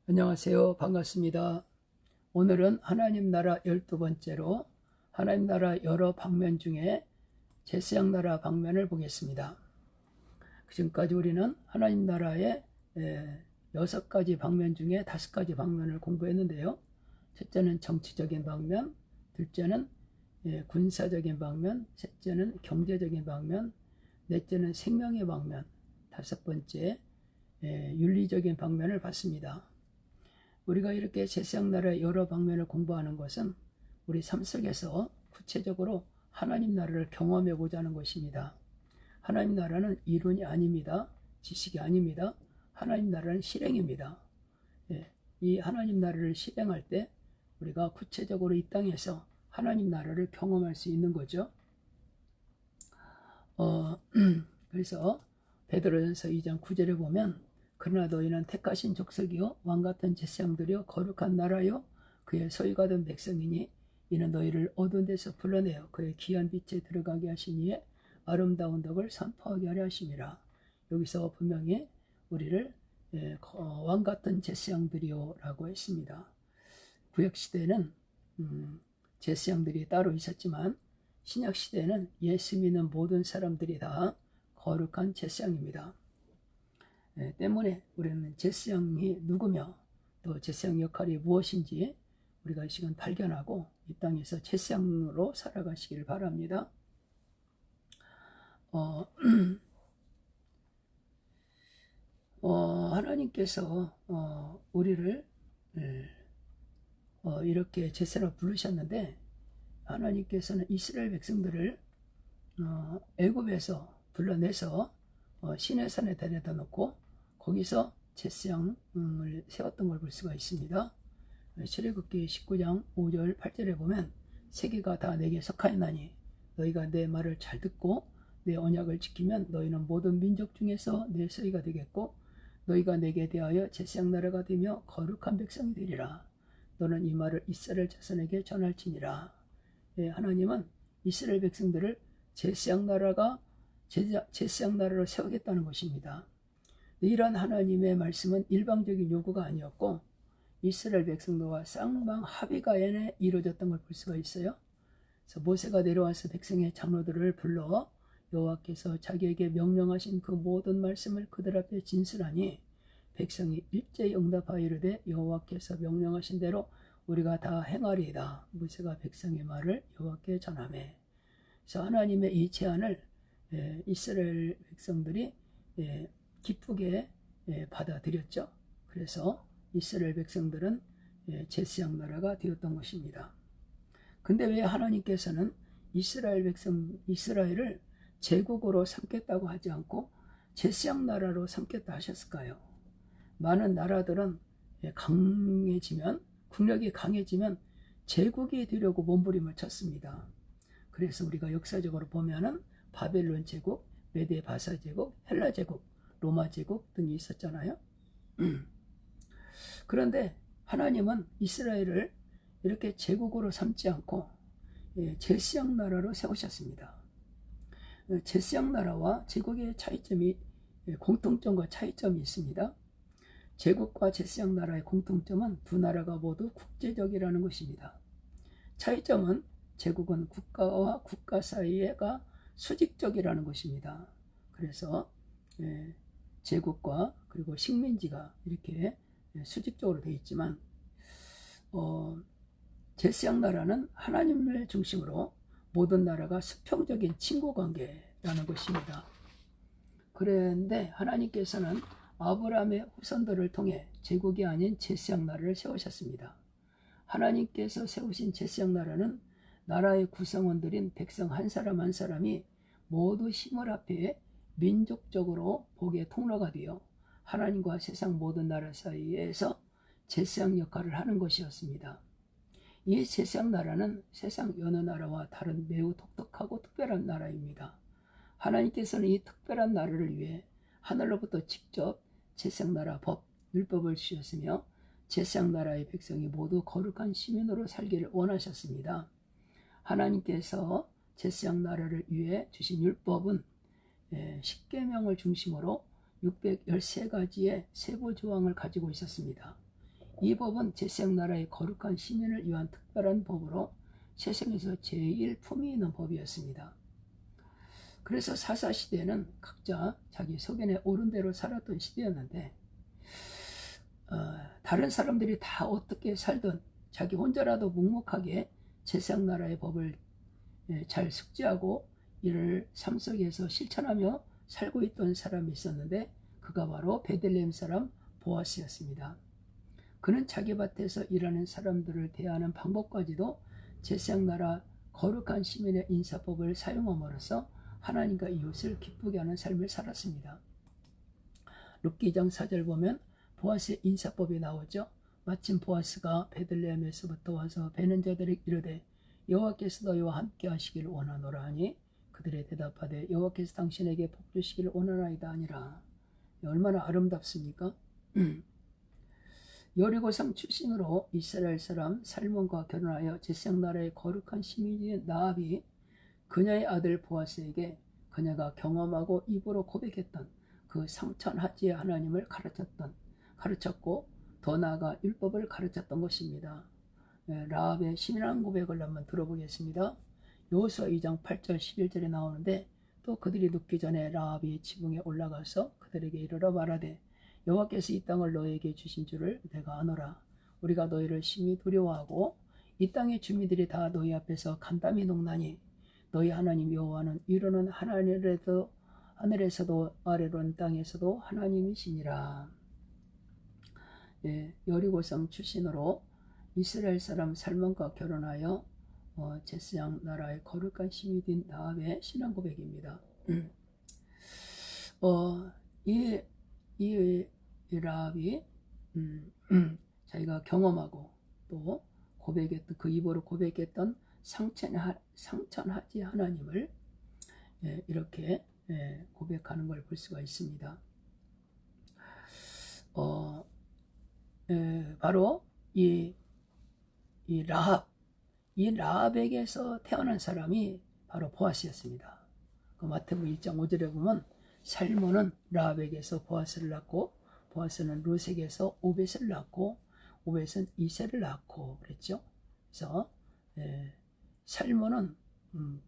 안녕하세요. 반갑습니다. 오늘은 하나님 나라 12번째로 하나님 나라 여러 방면 중에 제사장 나라 방면을 보겠습니다. 지금까지 우리는 하나님 나라의 6가지 방면 중에 5가지 방면을 공부했는데요. 첫째는 정치적인 방면, 둘째는 군사적인 방면, 셋째는 경제적인 방면, 넷째는 생명의 방면, 다섯 번째 윤리적인 방면을 봤습니다. 우리가 이렇게 제사장 나라의 여러 방면을 공부하는 것은 우리 삶 속에서 구체적으로 하나님 나라를 경험해 보자는 것입니다. 하나님 나라는 이론이 아닙니다. 지식이 아닙니다. 하나님 나라는 실행입니다. 이 하나님 나라를 실행할 때 우리가 구체적으로 이 땅에서 하나님 나라를 경험할 수 있는 거죠. 그래서 베드로전서 2장 9절에 보면 그러나 너희는 택하신 족속이요 왕같은 제사장들이요 거룩한 나라요 그의 소유가 된 백성이니 이는 너희를 어두운 데서 불러내어 그의 귀한 빛에 들어가게 하신 이에 아름다운 덕을 선포하게 하려 하심이라. 여기서 분명히 우리를 왕같은 제사장들이요 라고 했습니다. 구약시대에는 제사장들이 따로 있었지만 신약시대에는 예수 믿는 모든 사람들이 다 거룩한 제사장입니다. 때문에 우리는 제사장이 누구며 또 제사장 역할이 무엇인지 우리가 이 시간 발견하고 이 땅에서 제사장으로 살아가시기를 바랍니다. 하나님께서 우리를 이렇게 제사장으로 부르셨는데 하나님께서는 이스라엘 백성들을 애굽에서 불러내서 시내산에 데려다 놓고 거기서 제사장을 세웠던 걸 볼 수가 있습니다. 출애굽기 19장 5절 8절에 보면 세계가 다 내게 속하였나니 너희가 내 말을 잘 듣고 내 언약을 지키면 너희는 모든 민족 중에서 내 소유가 되겠고 너희가 내게 대하여 제사장 나라가 되며 거룩한 백성이 되리라. 너는 이 말을 이스라엘 자손에게 전할지니라. 하나님은 이스라엘 백성들을 제사장 나라로 세우겠다는 것입니다. 이런 하나님의 말씀은 일방적인 요구가 아니었고 이스라엘 백성들과 쌍방 합의가 이루어졌던 걸 볼 수가 있어요. 그래서 모세가 내려와서 백성의 장로들을 불러 여호와께서 자기에게 명령하신 그 모든 말씀을 그들 앞에 진술하니 백성이 일제히 응답하여 이르되 여호와께서 명령하신 대로 우리가 다 행하리이다. 모세가 백성의 말을 여호와께 전하매. 그래서 하나님의 이 제안을 이스라엘 백성들이 기쁘게 받아들였죠. 그래서 이스라엘 백성들은 제사장 나라가 되었던 것입니다. 근데 왜 하나님께서는 이스라엘을 제국으로 삼겠다고 하지 않고 제사장 나라로 삼겠다 하셨을까요? 많은 나라들은 강해지면 국력이 강해지면 제국이 되려고 몸부림을 쳤습니다. 그래서 우리가 역사적으로 보면은 바벨론 제국, 메데 바사 제국, 헬라 제국, 로마 제국 등이 있었잖아요. 그런데 하나님은 이스라엘을 이렇게 제국으로 삼지 않고 제사장 나라로 세우셨습니다. 제사장 나라와 제국의 차이점이 공통점과 차이점이 있습니다. 제국과 제사장 나라의 공통점은 두 나라가 모두 국제적이라는 것입니다. 차이점은 제국은 국가와 국가 사이가 수직적이라는 것입니다. 그래서 제국과 그리고 식민지가 이렇게 수직적으로 되어 있지만 제사장 나라는 하나님을 중심으로 모든 나라가 수평적인 친구관계라는 것입니다. 그런데 하나님께서는 아브라함의 후손들을 통해 제국이 아닌 제사장 나라를 세우셨습니다. 하나님께서 세우신 제사장 나라는 나라의 구성원들인 백성 한 사람 한 사람이 모두 힘을 합해 민족적으로 복의 통로가 되어 하나님과 세상 모든 나라 사이에서 제사장 역할을 하는 것이었습니다. 이 제사장 나라는 세상 여느 나라와 다른 매우 독특하고 특별한 나라입니다. 하나님께서는 이 특별한 나라를 위해 하늘로부터 직접 제사장 나라 법, 율법을 주셨으며 제사장 나라의 백성이 모두 거룩한 시민으로 살기를 원하셨습니다. 하나님께서 제사장 나라를 위해 주신 율법은 십계명을 중심으로 613가지의 세부 조항을 가지고 있었습니다. 이 법은 제사장 나라의 거룩한 시민을 위한 특별한 법으로 세상에서 제일 품위 있는 법이었습니다. 그래서 사사시대는 각자 자기 소견에 옳은 대로 살았던 시대였는데 다른 사람들이 다 어떻게 살든 자기 혼자라도 묵묵하게 제사장 나라의 법을 잘 숙지하고 이를 삶 속에서 실천하며 살고 있던 사람이 있었는데 그가 바로 베들레헴 사람 보아스였습니다. 그는 자기 밭에서 일하는 사람들을 대하는 방법까지도 제사장 나라 거룩한 시민의 인사법을 사용함으로써 하나님과 이웃을 기쁘게 하는 삶을 살았습니다. 룻기 2장 4절 보면 보아스의 인사법이 나오죠. 마침 보아스가 베들레헴에서부터 와서 베는 자들에게 이르되 여호와께서 너희와 함께 하시기를 원하노라 하니 그들의 대답하되 여호와께서 당신에게 복 주시기를 원하나이다 아니라. 얼마나 아름답습니까? 여리고성 출신으로 이스라엘 사람 살몬과 결혼하여 제사장 나라의 거룩한 시민인 나압이 그녀의 아들 보아스에게 그녀가 경험하고 입으로 고백했던 그 상천하지의 하나님을 가르쳤고 더 나아가 율법을 가르쳤던 것입니다. 라합의 신앙 고백을 한번 들어보겠습니다. 여호수아 2장 8절 11절에 나오는데 또 그들이 눕기 전에 라합이 지붕에 올라가서 그들에게 이르러 말하되 여호와께서 이 땅을 너희에게 주신 줄을 내가 아노라. 우리가 너희를 심히 두려워하고 이 땅의 주민들이 다 너희 앞에서 간담이 녹나니 너희 하나님 여호와는 위로는 하늘에서도 아래로는 땅에서도 하나님이시니라. 여리고성 출신으로 이스라엘 사람 살몬과 결혼하여 제사장 나라의 거룩한 시민이 된 나압의 신앙 고백입니다. 이 라합이 자기가 경험하고 또 고백했던 그 입으로 고백했던 상천하지 하나님을 이렇게 고백하는 걸 볼 수가 있습니다. 바로 이 라합에게서 태어난 사람이 바로 보아스였습니다. 그 마태복음 1장 5절에 보면 살몬은 라합에게서 보아스를 낳고 보아스는 룻에게서 오벳을 낳고 오벳은 이새를 낳고 그랬죠. 그래서 살몬은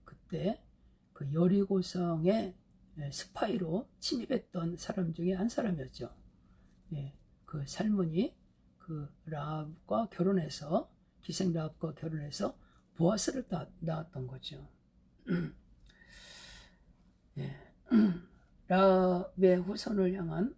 그때 그 여리고성의 스파이로 침입했던 사람 중에 한 사람이었죠. 그 살몬이 그 라합과 결혼해서 기생 라합과 결혼해서 보아스를 낳았던 거죠. 라합의 후손을 향한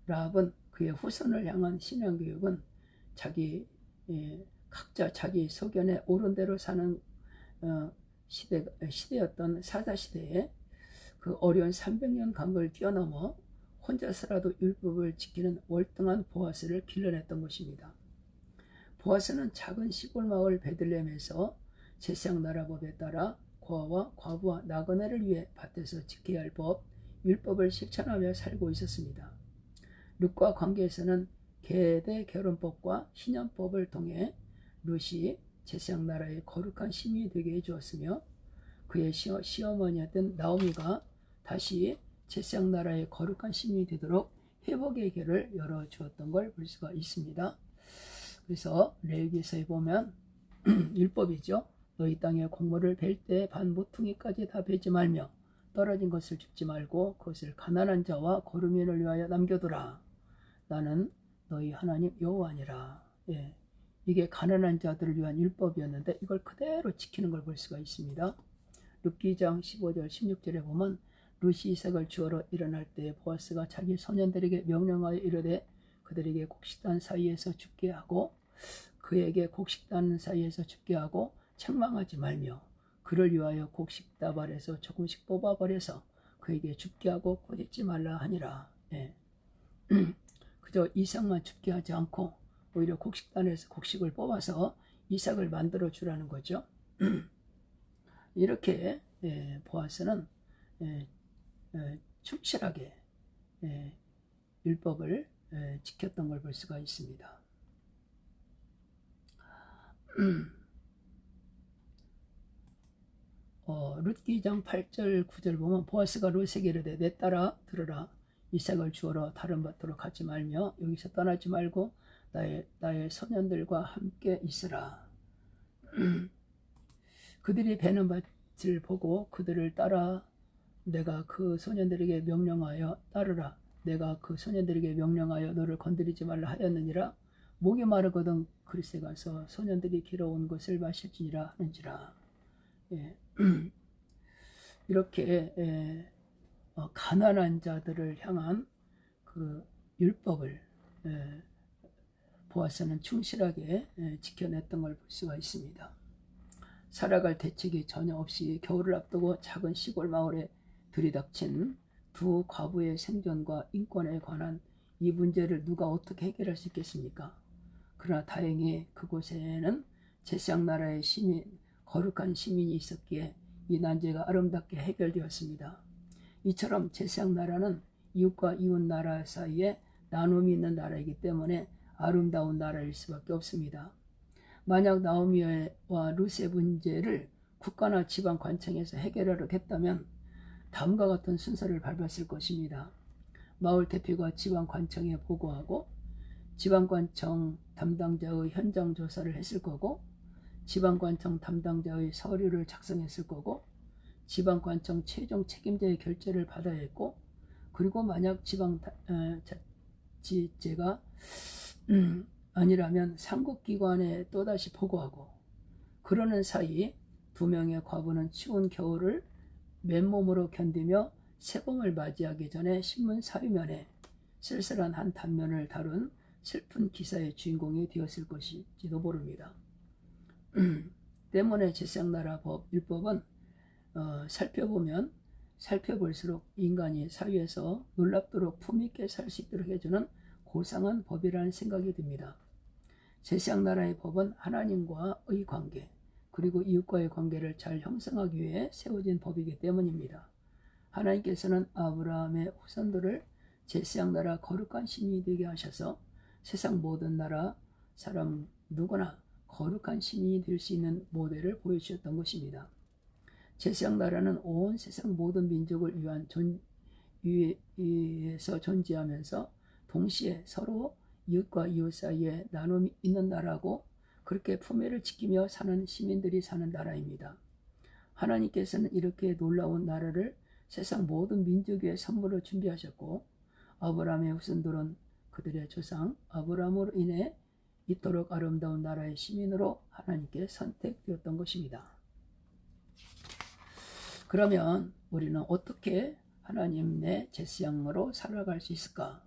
라합은 그의 후손을 향한 신앙교육은 각자 자기 소견에 옳은 대로 사는 시대였던 사사시대에 그 어려운 300년 강을 뛰어넘어 혼자서라도 율법을 지키는 월등한 보아스를 길러냈던 것입니다. 보아스는 작은 시골 마을 베들레헴에서 제사장 나라법에 따라 고아와 과부와 나그네를 위해 밭에서 지켜야 할 법, 율법을 실천하며 살고 있었습니다. 룻과 관계에서는 계대 결혼법과 신년법을 통해 룻이 제사장 나라의 거룩한 시민이 되게 해주었으며 그의 시어머니였던 나오미가 다시 제사장 나라의 거룩한 시민이 되도록 회복의 길을 열어주었던 걸 볼 수가 있습니다. 그래서 레위기서에 보면 율법이죠. 너희 땅에 곡물을 벨 때 반 모퉁이까지 다 베지 말며 떨어진 것을 줍지 말고 그것을 가난한 자와 거르민을 위하여 남겨두라. 나는 너희 하나님 여호와니라. 이게 가난한 자들을 위한 율법이었는데 이걸 그대로 지키는 걸 볼 수가 있습니다. 룻기 2장 15절 16절에 보면 룻이 이삭을 주우러 일어날 때 보아스가 자기 소년들에게 명령하여 이르되 그들에게 곡식단 사이에서 죽게 하고 그에게 곡식단 사이에서 죽게 하고 책망하지 말며 그를 위하여 곡식다발에서 조금씩 뽑아버려서 그에게 죽게 하고 꾸짖지 말라 하니라. 그저 이삭만 죽게 하지 않고 오히려 곡식단에서 곡식을 뽑아서 이삭을 만들어 주라는 거죠. 이렇게 보아스는 충실하게 율법을 지켰던 걸 볼 수가 있습니다. 룻기 2장 8절 9절 보면 보아스가 룻에게 이르되 내 딸아 들으라. 이삭을 주우러 다른 밭으로 가지 말며 여기서 떠나지 말고 나의 소년들과 함께 있으라. 그들이 베는 밭을 보고 그들을 따라 내가 그 소년들에게 명령하여 따르라. 내가 그 소년들에게 명령하여 너를 건드리지 말라 하였느니라. 목이 마르거든 그리스에 가서 소년들이 길어온 것을 마실지니라 하는지라. 예. 이렇게 가난한 자들을 향한 그 율법을 보아서는 충실하게 지켜냈던 걸 볼 수가 있습니다. 살아갈 대책이 전혀 없이 겨울을 앞두고 작은 시골 마을에 들이닥친 두 과부의 생존과 인권에 관한 이 문제를 누가 어떻게 해결할 수 있겠습니까? 그러나 다행히 그곳에는 제사장 나라의 거룩한 시민이 있었기에 이 난제가 아름답게 해결되었습니다. 이처럼 제사장 나라는 이웃과 이웃 나라 사이에 나눔이 있는 나라이기 때문에 아름다운 나라일 수밖에 없습니다. 만약 나오미와 룻의 문제를 국가나 지방 관청에서 해결하려고 했다면 다음과 같은 순서를 밟았을 것입니다. 마을 대표가 지방 관청에 보고하고 지방 관청 담당자의 현장 조사를 했을 거고 지방 관청 담당자의 서류를 작성했을 거고 지방 관청 최종 책임자의 결재를 받아야 했고 그리고 만약 지방 자치제가 아니라면 상급기관에 또다시 보고하고 그러는 사이 두 명의 과부는 추운 겨울을 맨몸으로 견디며 새봄을 맞이하기 전에 신문 사위면에 쓸쓸한 한 단면을 다룬 슬픈 기사의 주인공이 되었을 것일지도 모릅니다. 때문에 제사장나라 율법은 살펴보면 살펴볼수록 인간이 사회에서 놀랍도록 품있게 살 수 있도록 해주는 고상한 법이라는 생각이 듭니다. 제사장나라의 법은 하나님과의 관계 그리고 이웃과의 관계를 잘 형성하기 위해 세워진 법이기 때문입니다. 하나님께서는 아브라함의 후손들을 제사장나라 거룩한 시민이 되게 하셔서 세상 모든 나라 사람 누구나 거룩한 시민이 될 수 있는 모델을 보여주셨던 것입니다. 제사장나라는 온 세상 모든 민족을 위해서 존재하면서 동시에 서로 이웃과 이웃 사이에 나눔이 있는 나라고 그렇게 품위를 지키며 사는 시민들이 사는 나라입니다. 하나님께서는 이렇게 놀라운 나라를 세상 모든 민족 위에 선물로 준비하셨고 아브라함의 후손들은 그들의 조상 아브라함으로 인해 이토록 아름다운 나라의 시민으로 하나님께 선택되었던 것입니다. 그러면 우리는 어떻게 하나님의 제사장으로 살아갈 수 있을까?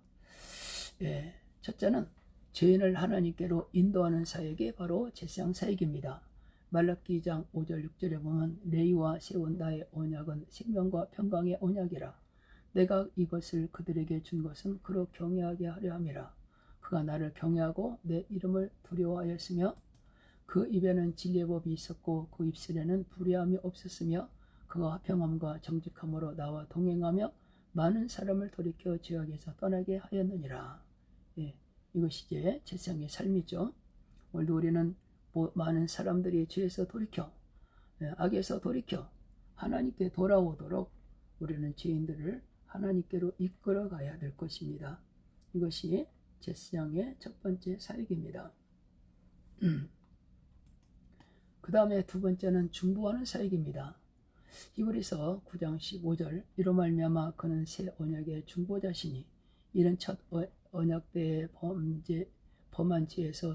첫째는 죄인을 하나님께로 인도하는 사역이 바로 제사장 사역입니다. 말라기 2장 5절 6절에 보면 레위와 세운 나의 언약은 생명과 평강의 언약이라. 내가 이것을 그들에게 준 것은 그로 경외하게 하려 함이라. 그가 나를 경외하고 내 이름을 두려워하였으며 그 입에는 진리의 법이 있었고 그 입술에는 불의함이 없었으며 그가 평함과 정직함으로 나와 동행하며 많은 사람을 돌이켜 죄악에서 떠나게 하였느니라. 이것이 이제 제사장의 삶이죠. 오늘도 우리는 많은 사람들이 죄에서 돌이켜 악에서 돌이켜 하나님께 돌아오도록 우리는 죄인들을 하나님께로 이끌어 가야 될 것입니다. 이것이 제사장의 첫 번째 사역입니다. 그 다음에 두 번째는 중보하는 사역입니다. 히브리서 9장 15절 이로 말미암아 그는 새 언약의 중보자시니 이는 첫 언약 때의 범한 죄에서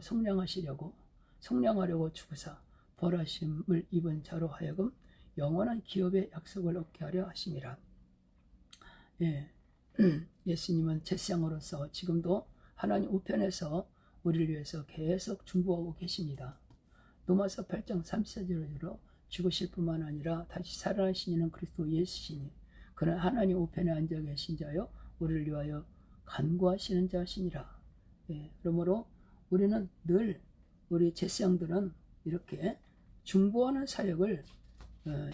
속량하려고 죽으사 벌하심을 입은 자로 하여금 영원한 기업의 약속을 얻게 하려 하심이라. 예수님은 제사장으로서 지금도 하나님 우편에서 우리를 위해서 계속 중보하고 계십니다. 로마서 8장 34절로 죽으실 뿐만 아니라 다시 살아나신 이는 그리스도 예수시니 그는 하나님 우편에 앉아 계신 자요 우리를 위하여 간구하시는 자시니라. 그러므로 우리는 늘 우리 제사장들은 이렇게 중보하는 사역을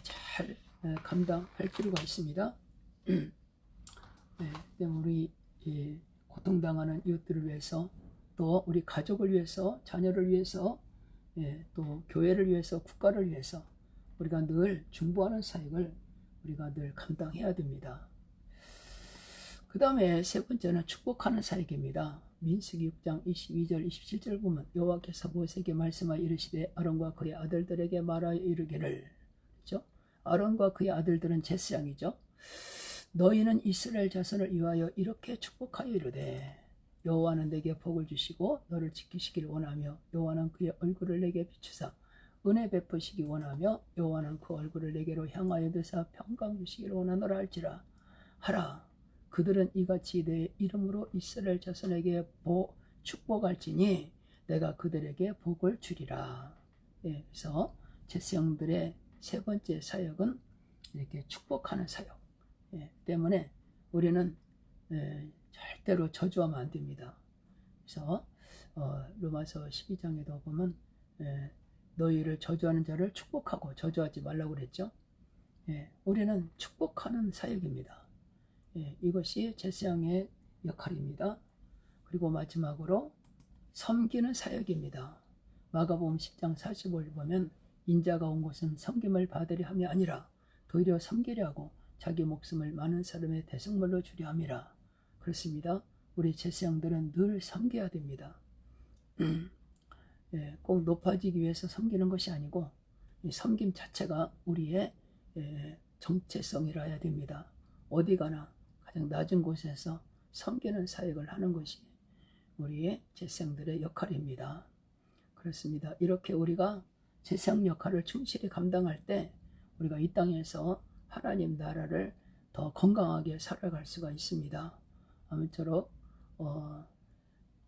잘 감당할 필요가 있습니다. 우리 고통당하는 이웃들을 위해서 또 우리 가족을 위해서 자녀를 위해서 또 교회를 위해서 국가를 위해서 우리가 늘 중보하는 사역을 우리가 늘 감당해야 됩니다. 그 다음에 세 번째는 축복하는 사역입니다. 민수기 6장 22절 27절 보면 여호와께서 모세에게 말씀하여 이르시되 아론과 그의 아들들에게 말하여 이르기를, 그렇죠? 아론과 그의 아들들은 제사장이죠. 너희는 이스라엘 자손을 위하여 이렇게 축복하여 이르되 여호와는 내게 복을 주시고 너를 지키시기를 원하며 여호와는 그의 얼굴을 내게 비추사 은혜 베푸시기 원하며 여호와는 그 얼굴을 내게로 향하여 드사 평강 주시기를 원하노라 할지라 하라. 그들은 이같이 내 이름으로 이스라엘 자손에게 축복할지니 내가 그들에게 복을 주리라. 예, 그래서 제사장들의 세 번째 사역은 이렇게 축복하는 사역. 예, 때문에 우리는 절대로 저주하면 안 됩니다. 그래서 로마서 12장에도 보면 너희를 저주하는 자를 축복하고 저주하지 말라고 그랬죠. 예, 우리는 축복하는 사역입니다. 예, 이것이 제사장의 역할입니다. 그리고 마지막으로 섬기는 사역입니다. 마가복음 10장 45절 보면 인자가 온 곳은 섬김을 받으려 함이 아니라 도리어 섬기려 하고 자기 목숨을 많은 사람의 대속물로 주려 함이라. 그렇습니다. 우리 제사장들은 늘 섬겨야 됩니다. 예, 꼭 높아지기 위해서 섬기는 것이 아니고 이 섬김 자체가 우리의 정체성이라 해야 됩니다. 어디 가나 가장 낮은 곳에서 섬기는 사역을 하는 것이 우리의 제사장들의 역할입니다. 그렇습니다. 이렇게 우리가 제사장 역할을 충실히 감당할 때 우리가 이 땅에서 하나님 나라를 더 건강하게 살아갈 수가 있습니다. 아무쪼록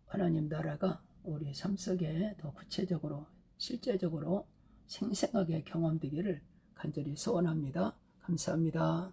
하나님 나라가 우리 삶 속에 더 구체적으로 실제적으로 생생하게 경험되기를 간절히 소원합니다. 감사합니다.